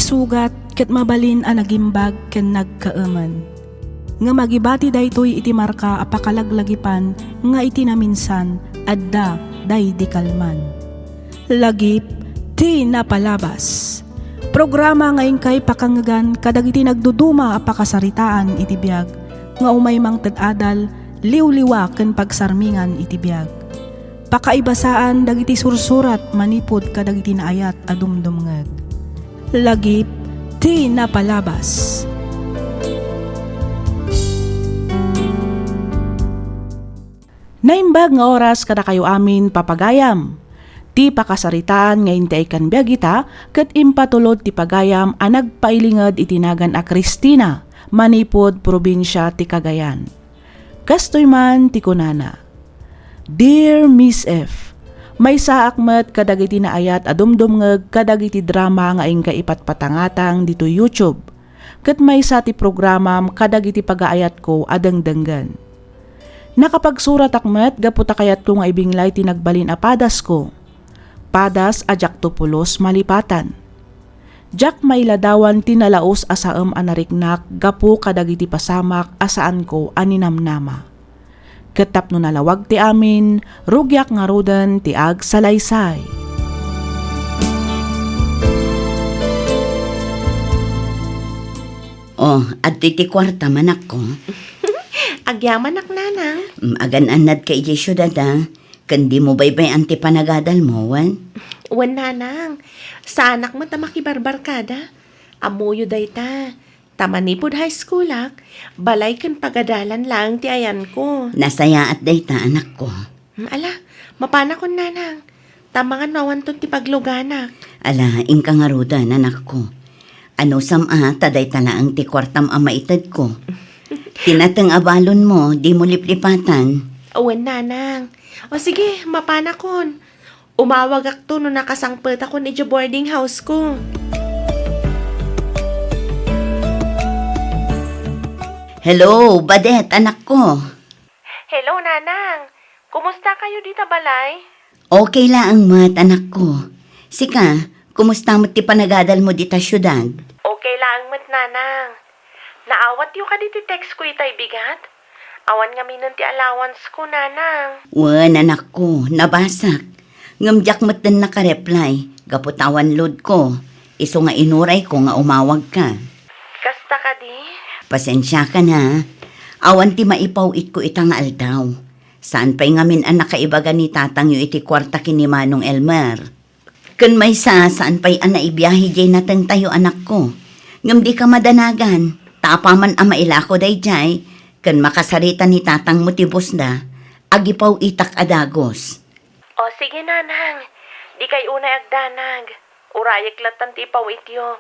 sugat ket mabalin a nagimbag ken nagkaaman. Nga magibati daytoy iti marka apakalaglagipan nga iti naminsan adda day di kalman. Lagip ti napalabas. Programa nga ingkay pakangagan kadagiti nagduduma apakasaritaan iti biag nga umaymang ted-adal liwliwa ken pagsarmingan iti biag. Pakaibasaan dagiti sursurat manipod kadagiti naayat a dumdumngeg. Lagip ti napalabas. Naimbag nga oras kada kayo amin papagayam. Ti pakasaritaan nga intay kan biagita ket impatulod ti pagayam a nagpailinged itinagan a Cristina, manipod probinsya ti Cagayan. Kastoy man ti kunana. Dear Miss F, may saak met kadagiti naayat a dumdumngeg kadagiti drama nga ingka ipatpatangatang dito YouTube. Ket may sa ti programam kadagiti pagaayat ko adengdenggan. Nakapagsurat akmet gaputa kayat ko nga ibinglay tinagbalin a padas ko. Padas a Jactopulos malipatan. Jak may ladawan tinalaos asaem anariknak gapu kadagiti pasamak asaan ko aninamnama. Ketap no nalawag ti amin, rugyak nga roden ti ag salaysay. Oh, at ti kwarta manak ko. Agyaman ak nanang. Agan-anad ka iti syudad kandi mo baybay anti panagadal mo, wan? Wan nanang. Sa anak mo ta makibarbarkada. Amuyo day ta. Tamanipod high school balay kan pagadalan lang ti ayan ko. Nasaya at dayta anak ko. Ala, mapana ko nanang. Tamangan nawanton ti pagluganak. Ala, ingka nga rudan anak ko. Ano sama taday tala ang ti kwartam ama itad ko. Tinatang abalon mo, di mo liplipatan. Wan nanang. O sige, mapana kon. Umawag akto no nakasangpet ako ni boarding house ko. Hello, Badet, anak ko. Hello nanang. Kumusta kayo dito balay? Okay lang mat, anak ko. Sika, kumusta mo ti panagadal mo dita syudad? Okay lang mat nanang. Naawat yung ka diti text ko itay bigat. Awan nga minon ti allowance ko nanang. Wan, anak ko, nabasak. Ngamjak mo't din nakareply. Gaputawan load ko. Iso nga inuray ko nga umawag ka. Kasta ka di? Pasensya ka na. Awan ti maipawit ko itang aldaw. Saan pa'y ngamin ang nakaibaga ni tatang yu iti kwarta kini Manong Elmer. Kun may saan pa'y ang naibiyahe jay natang tayo anak ko. Ngam di ka madanagan. Tapaman ang mailako day jay. Kun makasarita ni tatang mo tibos na. Agipaw itak adagos. O sige nanang. Di kay unay agdanag. Urayag latan ti pawityo.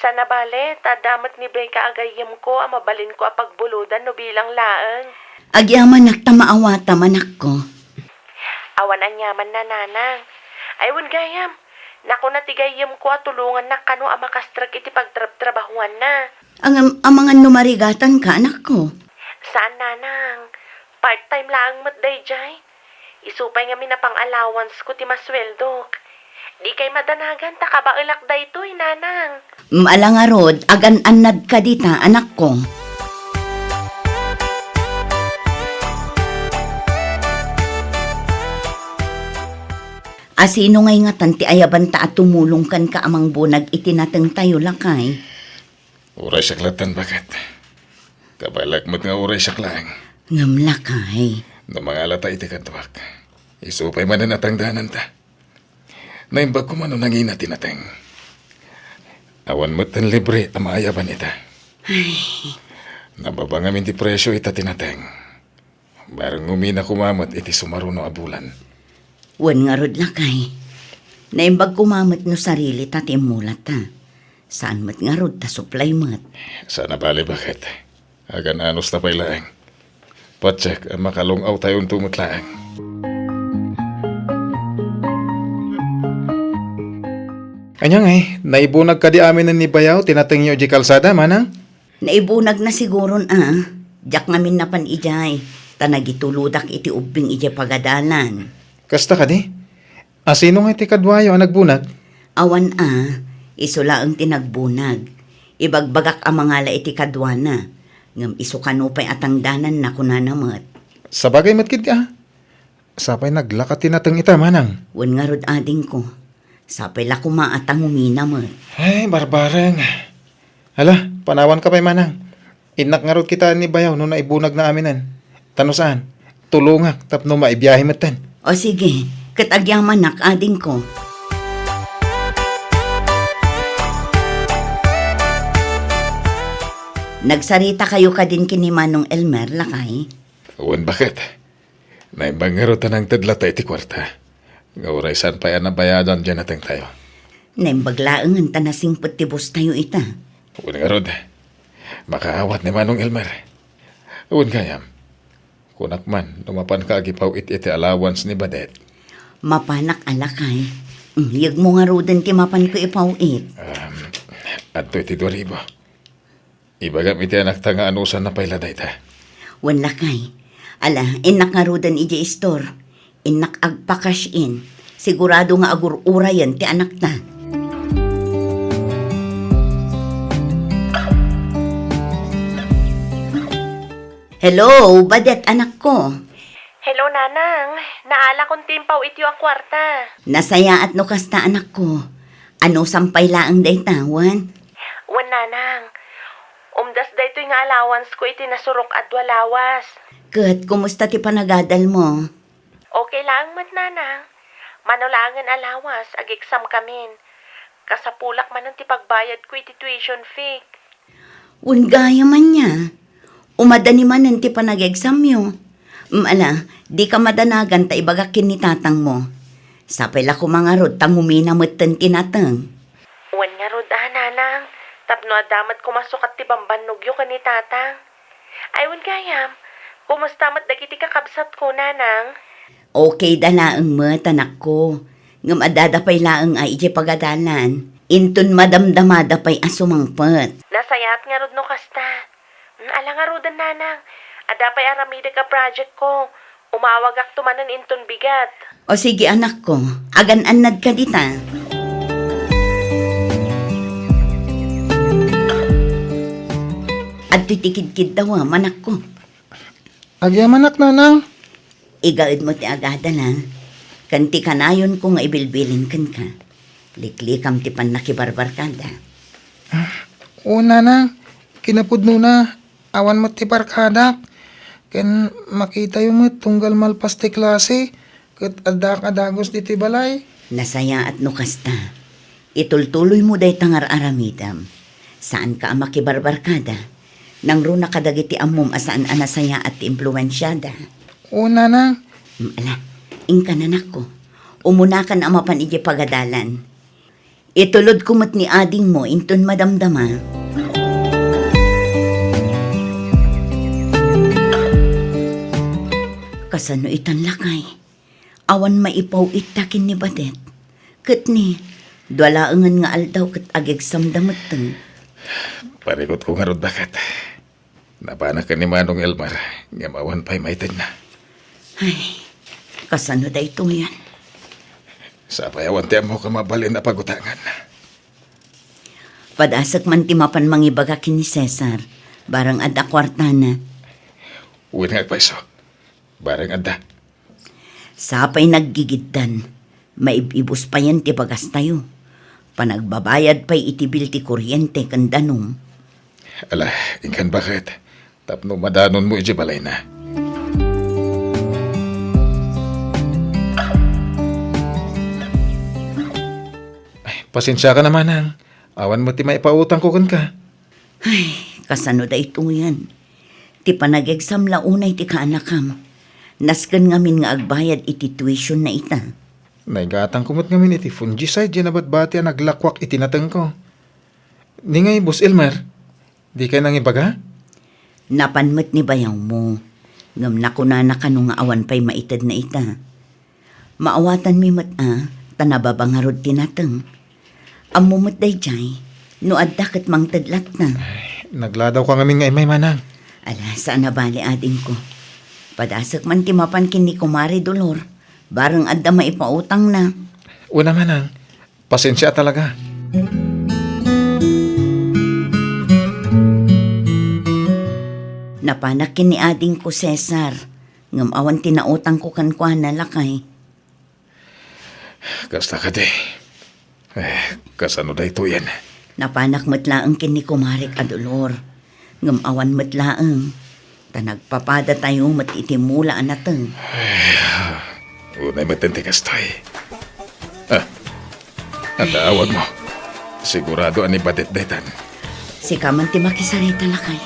Sa nabale, tadamat ni Beka agayam ko ang mabalin ko a pagbuludan no bilang laeng. Agyaman nagtamaawata manak ko. Awan ang yaman na nanang. Aywan gayam. Naku na tigayam ko at tulungan na kano ang makastrag iti pagtrabahuan na. Ang mga numarigatan ka anak ko. Saan nanang? Part-time lang mat day jay. Isupay nga minapang allowance ko ti masweldo. Di kay madanagan ta kabailak day to'y nanang. Malangarod, agan-anad ka dita anak ko. Asino ngay nga tanti ayaban ta at tumulong kan ka amang bunag itinateng tayo lakay. Uray saklatan bakit? Kabalak mo't nga uray saklang. Ngam lakay. No mga alata iti kadwak. Isupay man na natangdanan ta. Naimbag ko man o nangina tinateng. Awan mo't tan libre ang maayaban ita. Nababangamin ti presyo ita tinateng. Barang umina kumamot iti sumaruno abulan. Wan nga rod lakay. Naimbag kumamot no sarili ta timulat ta. Saan mat nga rod ta supply mat. Sana bali bakit? Agan anos na pa'y laeng. Patsek ang makalungaw tayong tumot laeng. Anyang naibunag ka di amin ni Bayaw, tinateng nyo di kalsada, manang? Naibunag na siguron Jak ngamin na pan ijay. Tanagituludak iti ubing ijay pagadalan. Kasta ka di? Asino nga iti kadwayo ang nagbunag? Awan Isula ang tinagbunag. Ibagbagak ang mga la iti kadwana. Ngam isukanupay atang danan na kunanamot. Sa bagay matkid ka. Sapay naglakat tinatang ita, manang. Wan nga rod ading ko. Sapay la kumaatang uminamot. Ay, barbareng. Hala, panawan ka pa'y manang. Inak nga rod kita ni Bayaw no naibunag na aminan. Tano saan? Tulungak, tapno maibiyahe matan. O sige, katagyaman nak ading ko. Nagsarita kayo ka din kini Manong Elmer, lakay? Uwan bakit? Naimbangero tanang tadlata iti kwarta. Nga uraysan pa yan ang bayadan dyan natin tayo. Naimbaglaang ang tanasing patibos tayo ita. Uwan nga rod. Makaawat ni Manong Elmer. Uwan kayam. Kunak man, lumapan ka agipaw iti allowance ni Badet. Mapanak alakay. Yag mo nga rodan ti mapan ko ipawit. Adto iti 2,000. Ibagam iti anak ta nga anusan na pailaday ta. Wan lakay. Ala, inak nga rodan iji store. Inak agpakash in. Sigurado nga agurura yan ti anak ta. Hello, Badet anak ko. Hello, Nanang. Naala kong timpaw iti ang kwarta. Nasaya at no kasta anak ko. Ano sampay laang daytawan? Wan, Nanang. Umdas da ito yung allowance ko iti nasurok at walawas. Kat, kumusta ti panagadal mo? Okay lang mat, Nanang. Manulangan alawas, ag-exam kamin. Kasapulak man ang tipagbayad ko iti tuition fee. Ungaya man niya. Umadani man ang ti panag-exam yo. Ala, di ka madanagan ta ibagakin ni tatang mo. Sapay la ko mga rod, tangumina mo't tinatang. Wan nga rod, Nanang. Tapno adamat kumasukat ti bambanugyo ka ni tatang. Aywan kayam, kumusta mat dagiti kakabsat ko, Nanang? Okay dalaang mo, tanak ko. Ngam adadapay laang ay iti pagadalan. Intun madamdamadapay asumangpet. Nasayat nga rod no kasta. Ala nga rodan, Nanang. Adapay aramida ka project ko. Umawag ak tumanan inton bigat. O sige anak ko, agan-anad ka dita. At titikid-kid daw manak ko. Agyamanak, nanang. Igaid mo ti agada na. Kanti kanayon ko nga ibilbilin kan ka. Liklikam ti pan nakibarbarkada. O, nanang. Kinapudno na. Awan mo ti barkadak. Ken makita yung mo tunggal malpas ti klase. Kat adak-adagos di ti balay. Nasaya at nukasta. Itultuloy mo day tangar aramidam. Saan ka ang makibarbarkada? Nang runa kadagiti amom asaan anasaya at impluensyada. O, nanang. Ala, ingkananak ko. Umunakan ang mapan iji pagadalan. Itulod kumot ni ading mo inton madamdama. Kasano itan lakay. Awan maipaw itakin ni Badet. Kat ni, dwalaangan nga aldaw kat agegsam damatang. Parikot ko nga rod bakit. Napanak ka ni Manong Elmer. Ngamawan pa'y maitin na. Ay, kasano da ito yan? Sa payawan tiyan mo ka mabalin na pagutangan. Padasak man timapan mangibaga kini Cesar. Barang adda kwartana. Uwin nga paiso. Barang anda. Sapay naggigiddan. Maibibos pa yan ti bagas tayo. Panagbabayad pa'y itibil ti kuryente kandanom. Ala, ingkan bakit? Tapno madanon mo iji balay na. Ay, pasensya ka naman, nang. Awan mo ti maipautang ko kun ka. Ay, kasano da ito yan? Ti panag-exam launay ti kaanakam. Nasken ngamin nga agbayad iti tuition na ita. Naigatang kumot ngamin iti fungicide dyan abat bati ang naglakwak itinatang ko. Ni ngay, Boss Elmer, di kayo nang ibaga? Napanmat ni bayaw mo. Ngam na kunana ka nung awan pa'y maitad na ita. Maawatan mi mat tanababangarod tinatang. Amumot day jay, no adda kat mang tadlat na. Nagladaw ka ngamin nga imay manang. Ala, saan na bali ading ko? Padasak man timapan kini kumari dolor. Barang adda maipautang na. Una manang, pasensya talaga. Napanakin ni ading ko Cesar. Ngam awan tinautang ko kan na lakay. Kasta ka di. Kasano da ito yan? Napanak matlaang kin ni Kumarik Adolor. Ngam awan matlaang. Nagpapada tayo matitimula anateng. Unay matindi kastoy. Ang daawag mo. Sigurado ani badet-detan. Si kaman ti makisarita lakay.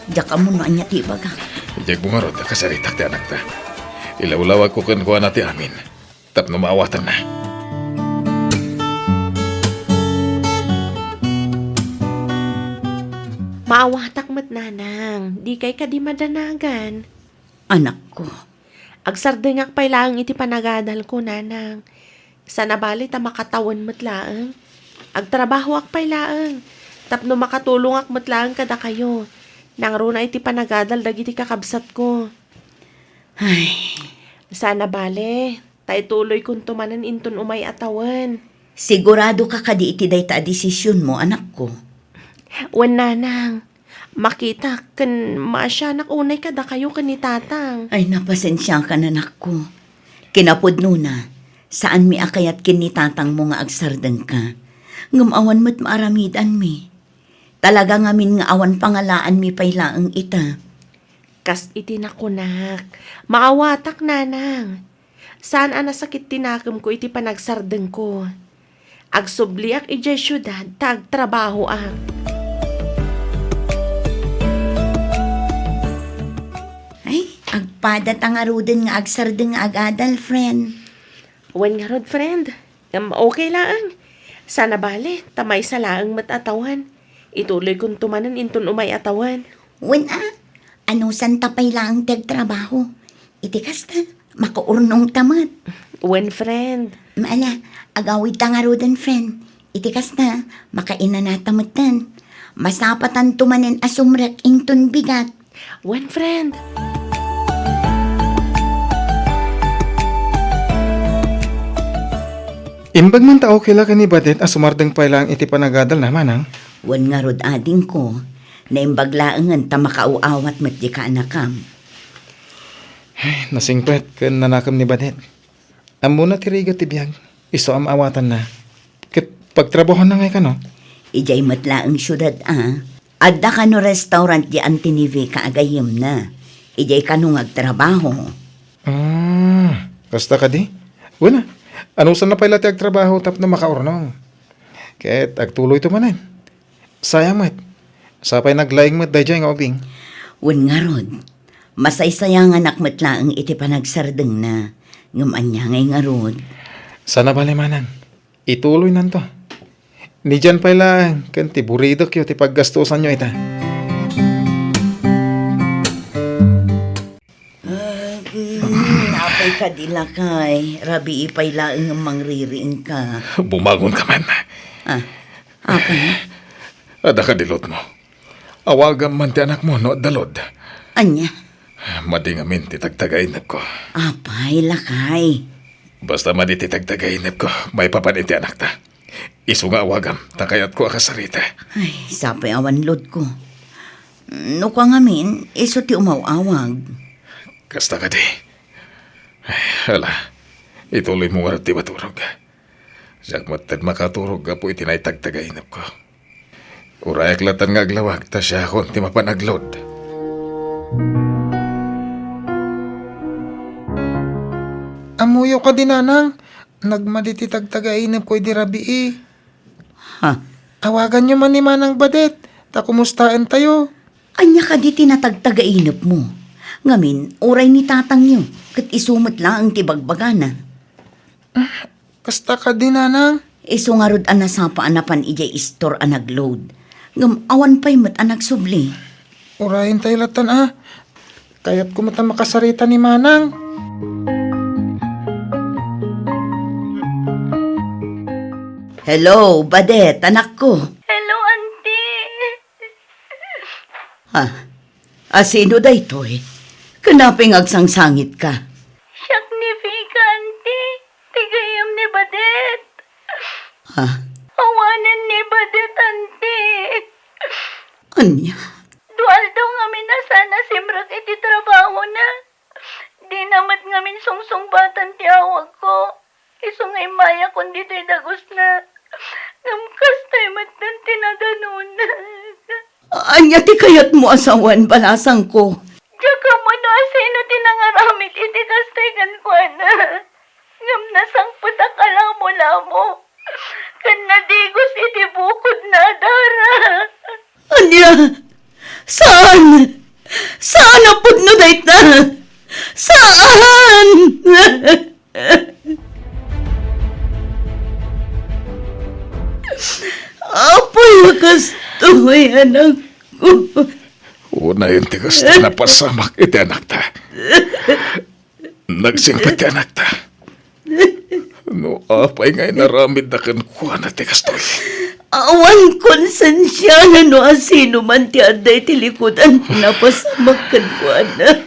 Diyak mo no anya ti baga. Ijag bungarod na kasaritak ti anak ta. Ilawlawag ko kan kuha na ti amin. Tapno maawatan na. Maawatak mat nanang, di kay ka di madanagan. Anak ko. Agsardengak pay laang iti panagadal ko nanang. Sa nabali ta makatawan mat laang. Agtrabaho ak pay laang. Tapno makatulong ak mat laang kada kayo. Nang runa iti panagadal dagiti kakabsat ko. Ay, Sana bale, tay tuloy kung tumanan inton umay atawan. sigurado ka kadi iti dayta desisyon mo, anak ko. Wan nanang, makita kan maasyanak unay kada kayo kan ni tatang. Ay, napasensya ka na, anak ko. Kinapudno na, saan mi akayat kinitatang mo nga agsardeng ka. Ngumawan mo't maaramidan mi. Talaga ngamin nga awan pangalaan mi paylaang ita. Kas itinakunak, maawatak nanang. Saan anasakit tinakam ko iti panagsardeng ko. Agsubliak ijay syudad, tagtrabaho ak. Ay, agpada tangaruden nga agsardeng nga agadal, friend. Wan nga rod, friend. Okay lang. Sana bale, tamay sa laang matatawan. Ituloy kong tumanan inton umay atawan. Wen ano santa pay lang tagtrabaho. Itikas na, makaurnong tamat. Wan, friend. Maala, agawid tangaruden, friend. Itikas na, makainan na tamatan. Masapatan tumanen asumrek inton bigat. Wan, friend. Imbag man tao kila ka ni Badet as sumardeng pa lang iti panagadal naman ang. Wan nga rod ading ko, na imbaglaangan ta makauawat mat di ka anakam. Nasingpet kan nanakam ni Badet. Amo na tiriga ti biyag. Iso am awatan na. Kat pagtrabaho na ngay ka no? Ijay matlaang syudad Adda ka no restaurant di Antinive ka agayim na. Ijay ka nung agtrabaho. Kasta ka di? Wala. Anusan na pala ti agtrabaho tap na makaurnong. Ket agtuloy to manan. Sayang mat. Sapay naglaing mat dayjay nga ubing. Wan nga rod, masaysayang anak matlaang iti panagsardeng na. Ngumanya ngay nga rod. Sana bali manan. Ituloy nanto. Ni dyan pala kan ti burido kyo ti paggastusan nyo ita. Napay ka dilakay. Rabi ipay laing ang mangririing ka. Bumagon ka man. Apay? Ada ka dilot mo. Awagan man ti anak mo no dalod. Anya? Madingamin ti tagtagainap ko. Apay, lakay. Basta madi ti tagtagainap ko, may papanin ti anak ta. Isu nga awagam, takayat ko akasarita. Ay, sapay awan lod ko. No ka ngamin, iso ti umawawag. Kasta ka di. Hala, ituloy mo nga ti maturog. Siyak matad makaturog ka po itinay tagtagainap ko. Urayak latan nga aglawag, ta siya akong ti mapanaglod. Amuyo ka din nanang. Nagmaditi tagtagainap ko'y di rabii. Ha? Awagan nyo man ni Manang Badet. Ta kumustaan tayo. Anya ka di tinatagtagainap mo. Ngamin, oray ni tatang nyo. Kat isumot lang ang tibagbagana. Kasta ka din nanang. Iso nga rod anasapa anapan ijay istor anagload. Ngam awan pa'y mat anak subli. Urahin tayo latan Kayat ko mata makasarita ni Manang. Hello, Badet, anak ko. Hello, auntie. Sino da ito eh? Kanaping agsangsangit ka. Siyak ni Vika, auntie. Tigayam ni Badet. Awanan ni Badet, auntie. Anya? Dual daw kami na sana Simrak iti trabaho na. Di namat ngamin sungsungbatan ti awag ko. Isungay maya kundi ti dagos na. Ngamkas tayo matan tinadanon. Anya ti kayat mo asawan balasang ko. Tsaka mo na sino tinangaramit iti kastaygan ko na. Ngam nasang putakala mo lamo. Kan nadigos iti bukod na dara. Anya? Saan? Saan ang pudno dahit na? Saan? Apoy wakas tuloy anak ko. Una yung tigas na napasamak iti anak ta. Nagsingpat ti anak ta. No, apay ngay naramid na kan kuha na tigas to. Awan konsensya na no asino man ti aday ti likudan napasamak kan ko anak.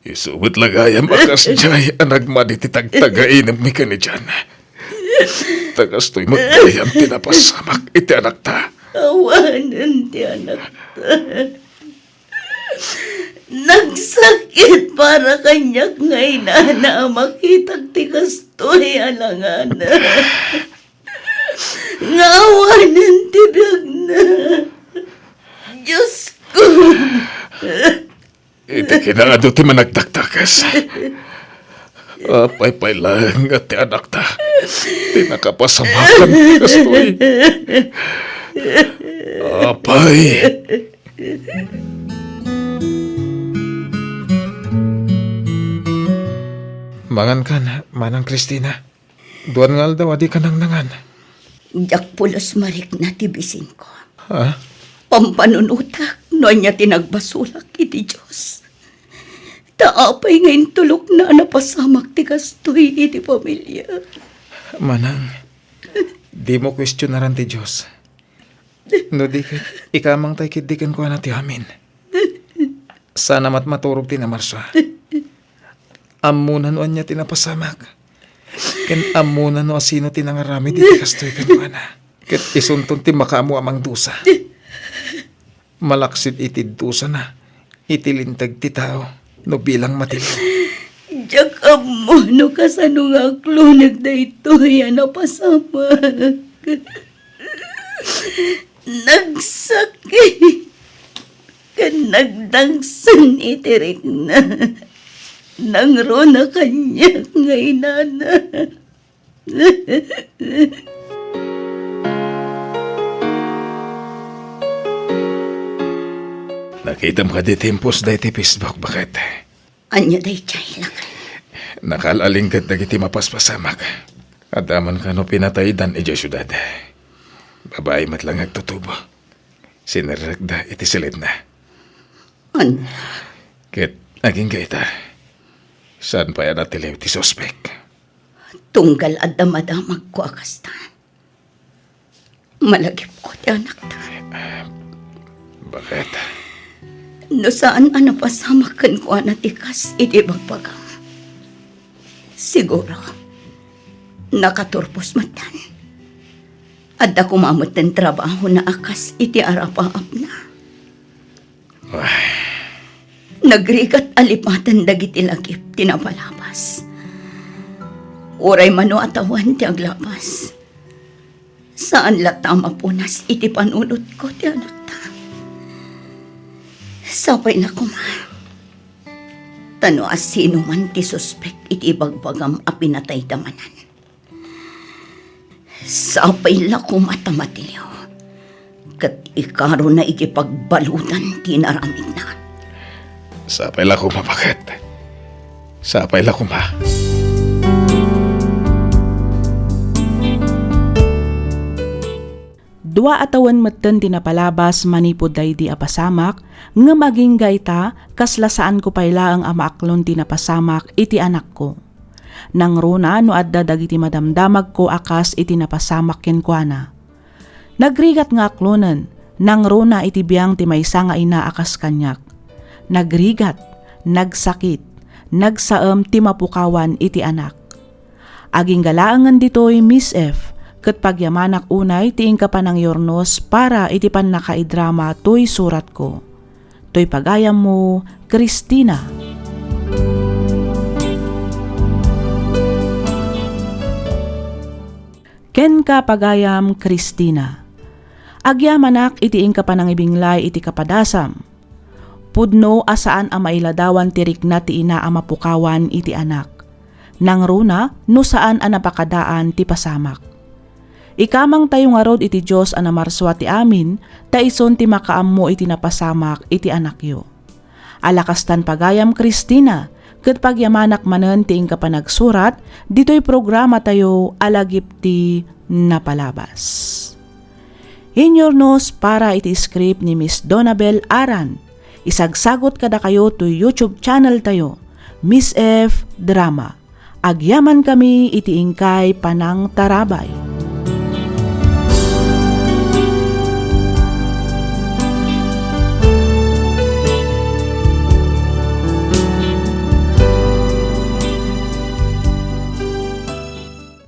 Isubot lagayam akas jay anak madi ti tagtagain mi ka ni dyan. Tagas to'y magdayam tinapasamak iti anak ta. Awanan ti anak ta. Nagsakit para kanyak ngay na makitag ti kastoy alangan. Ngawanan ti biyag na. Diyos ko. Iti kinaado ti managdaktakas. Apay-pay lang at ti anak ta. Tinakapasamakan kastoy. Apay. Mangan ka na, Manang Kristina. Duan nga daw, adi ka nang nangan. Jak pulos marik na ti bisin ko. Ha? Pampanunutak no niya tinagbasulak iti Diyos. Taapay ngayon tulok na napasamak ti kastoy iti pamilya. Manang, di mo kwestiyonaran ti Diyos. No di ka, ikamang tay kidikan ko na ti amin. Sana mat maturog ti na Marsa. Amunan o niya tinapasamak. Ken amunan o asino tinangarami di kastoy kanuana. Ket isunton ti makamu amang dusa. Malaksid iti dusa na. Itilintag ti tao. No bilang matili. Jak mo no kasano nga klunag na ito yan napasamak. Nagsakit. Kan nagdangsan itirik na. Nangro na kanya ngay nana. Nakita mo ka di timpos da iti Facebook, bakit? Anya day chay lakay. Nakalalinggad na iti mapaspasamak. At aman ka no pinatay dan iti syudad. Babae matlang agtutubo. Sinaragda iti silid na. Anya? Kit naging gaita. Saan pa yan natiliw ti suspek? Tunggal at damadamag ko akasta. Malagip ko ti anak ta. Bakit? No saan napasamakan ko anatikas iti bagbagang. Siguro, nakaturpos matan. At ako mamot ng trabaho na akas iti arapaap na. Nagrigat alipatan dagiti lagip tinapalabas. Uray mano atawan ti aglabas. Saan lata mapunas iti panunot ko ti anak ta. Sapay na kuman. Tano asino man ti suspek iti bagbagam a pinatay damanan. Sapay la kumatamatilyo. Kat ikaro na ikipagbalutan ti naramid na. Sapay la kuma, bakit? Sapay la kuma. Dua atawan metten tinapalabas manipod daydi apasamak, nga maging gaita kaslasaan ko payla ang amaaklon tinapasamak iti anak ko. Nang runa no adda dagiti madamdamag ko akas iti napasamak kenkwana. Nagrigat nga aklonen, nang runa iti biyang ti maysa nga ina akas kanyak. Nagrigat, nagsakit, nagsaem ti mapukawan iti anak. Aging galaangan ditoy Miss F, ket pagyamanak unay ti ingkapan ng yornos para iti pan nakaidrama toy surat ko. To'y pagayam mo, Christina. Ken ka pagayam, Christina. Agyamanak iti ka panangibinglay iti kapadasam. Pudno asaan ang mailadawan tirik na ti ina ang mapukawan iti anak. Nang runa, no saan ang napakadaan ti pasamak. Ikamang tayo nga rod iti Diyos ang namarswa ti amin, ta ison ti makaammo iti napasamak iti anak yo. Alakastan pagayam, Christina, ket pagyamanak manen ti ka panagsurat, dito'y programa tayo alagip ti napalabas. Inyornos para iti script ni Miss Donabel Aran. Isagsagot kada kayo to YouTube channel tayo, Miss F Drama. Agyaman kami iti ingkay panang tarabay.